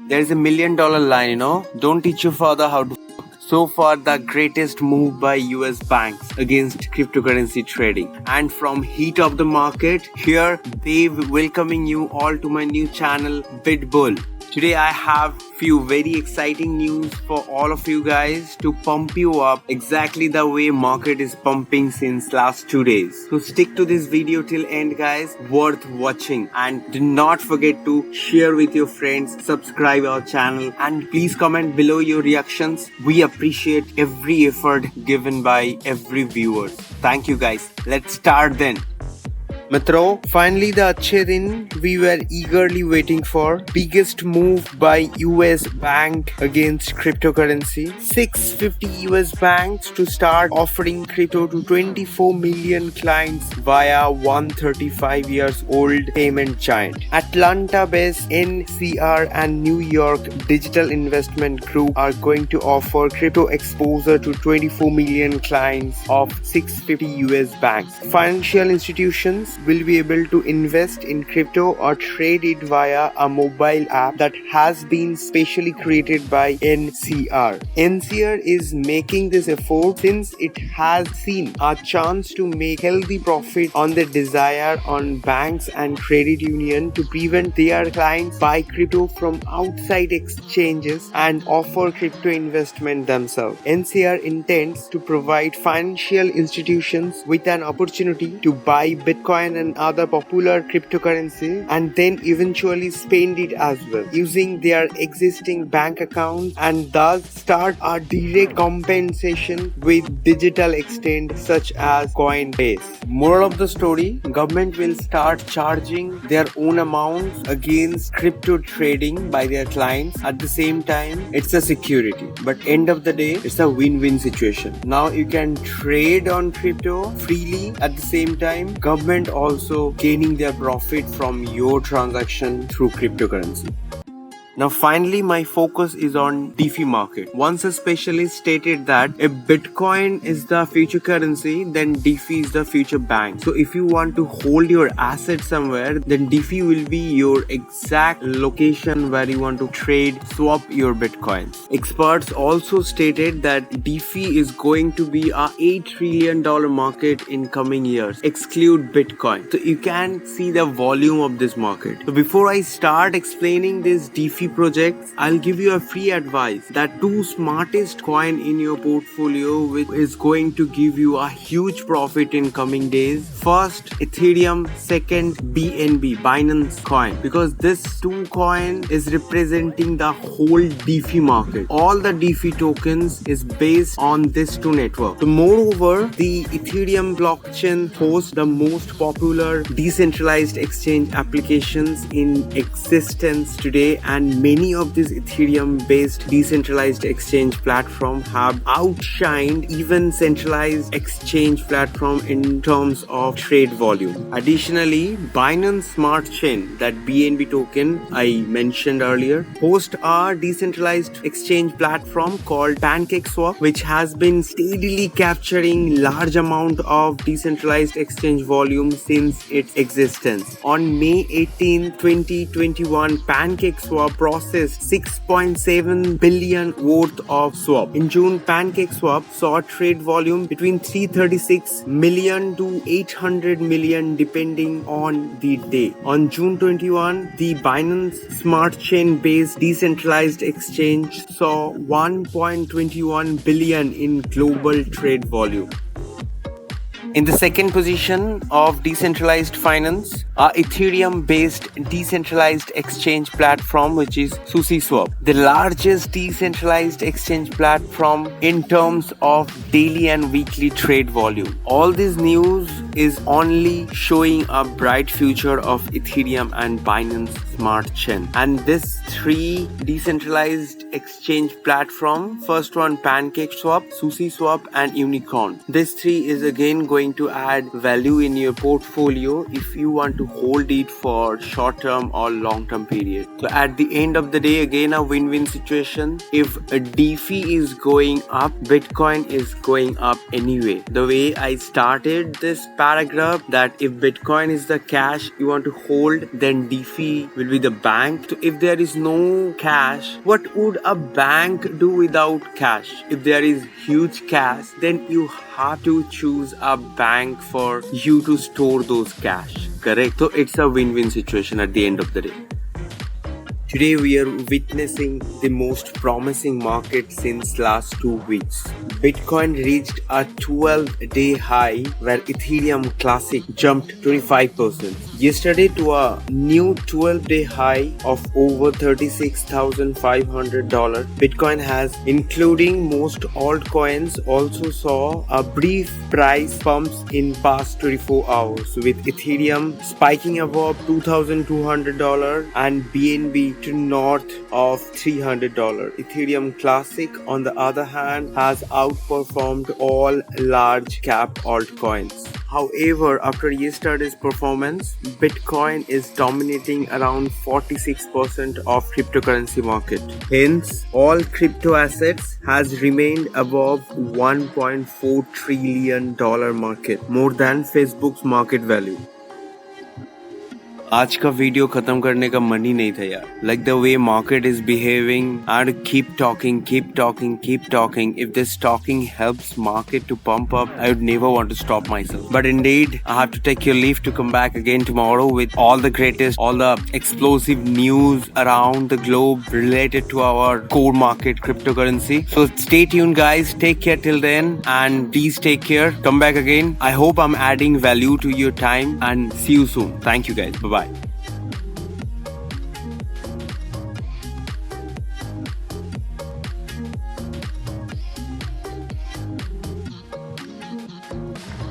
There's $1 million line, Don't teach your father how to. So far, the greatest move by US banks against cryptocurrency trading. And from heat of the market, here Dave welcoming you all to my new channel, BitBull. Today I have few very exciting news for all of you guys to pump you up exactly the way market is pumping since last 2 days. So stick to this video till end guys, worth watching, and do not forget to share with your friends, subscribe our channel, and please comment below your reactions. We appreciate every effort given by every viewer. Thank you guys. Let's start then. Mitro, finally the अच्छे दिन we were eagerly waiting for. Biggest move by US bank against cryptocurrency. 650 US banks to start offering crypto to 24 million clients via 135 years old payment giant. Atlanta-based NCR and New York Digital Investment Group are going to offer crypto exposure to 24 million clients of 650 US banks. Financial institutions will be able to invest in crypto or trade it via a mobile app that has been specially created by NCR. NCR is making this effort since it has seen a chance to make healthy profit on the desire on banks and credit union to prevent their clients buy crypto from outside exchanges and offer crypto investment themselves. NCR intends to provide financial institutions with an opportunity to buy Bitcoin and other popular cryptocurrency and then eventually spend it as well using their existing bank account, and thus start a direct compensation with digital exchange such as Coinbase. Moral of the story, government will start charging their own amounts against crypto trading by their clients. At the same time, it's a security, but end of the day, it's a win-win situation. Now you can trade on crypto freely. At the same time, government also gaining their profit from your transaction through cryptocurrency. Now finally, my focus is on DeFi market. Once a specialist stated that if Bitcoin is the future currency, then DeFi is the future bank. So if you want to hold your assets somewhere, then DeFi will be your exact location where you want to trade, swap your Bitcoins. Experts also stated that DeFi is going to be a $8 trillion market in coming years. Exclude Bitcoin. So you can see the volume of this market. So before I start explaining this DeFi projects, I'll give you a free advice that two smartest coin in your portfolio which is going to give you a huge profit in coming days. First Ethereum, second BNB, Binance coin, because this two coin is representing the whole DeFi market. All the DeFi tokens is based on this two network. So moreover, the Ethereum blockchain hosts the most popular decentralized exchange applications in existence today, and many of these Ethereum-based decentralized exchange platforms have outshined even centralized exchange platform in terms of trade volume. Additionally, Binance Smart Chain, that BNB token I mentioned earlier, hosts a decentralized exchange platform called PancakeSwap, which has been steadily capturing large amount of decentralized exchange volume since its existence. On May 18, 2021, PancakeSwap processed 6.7 billion worth of swap. In June, PancakeSwap saw trade volume between 336 million to 800 million depending on the day. On June 21, the Binance Smart Chain based decentralized exchange saw 1.21 billion in global trade volume. In the second position of decentralized finance, a Ethereum-based decentralized exchange platform, which is SushiSwap, the largest decentralized exchange platform in terms of daily and weekly trade volume. All this news is only showing a bright future of Ethereum and Binance Smart Chain. And this three decentralized exchange platform, first one PancakeSwap, SushiSwap, and Unicorn. This three is again going to add value in your portfolio if you want to hold it for short term or long term period. So at the end of the day, again a win-win situation. If a DeFi is going up, Bitcoin is going up anyway. The way I started this paragraph that if Bitcoin is the cash you want to hold, then DeFi will be the bank. So if there is no cash, what would a bank do without cash? If there is huge cash, then you have to choose a bank for you to store those cash. Correct? So it's a win-win situation at the end of the day. Today we are witnessing the most promising market since last 2 weeks. Bitcoin reached a 12-day high where Ethereum Classic jumped 25%. Yesterday to a new 12-day high of over $36,500. Bitcoin has, including most altcoins, also saw a brief price pumps in past 24 hours, with Ethereum spiking above $2,200 and BNB to north of $300. Ethereum Classic, on the other hand, has outperformed all large cap altcoins. However, after yesterday's performance, Bitcoin is dominating around 46% of cryptocurrency market. Hence, all crypto assets has remained above $1.4 trillion market, more than Facebook's market value. आज का video खत्म करने का मन ही नहीं था यार. Like the way market is behaving, I had to keep talking. If this talking helps market to pump up, I would never want to stop myself. But indeed, I have to take your leave to come back again tomorrow with all the greatest, all the explosive news around the globe related to our core market, cryptocurrency. So stay tuned, guys. Take care till then, and please take care. Come back again. I hope I'm adding value to your time, and see you soon. Thank you, guys. Bye-bye.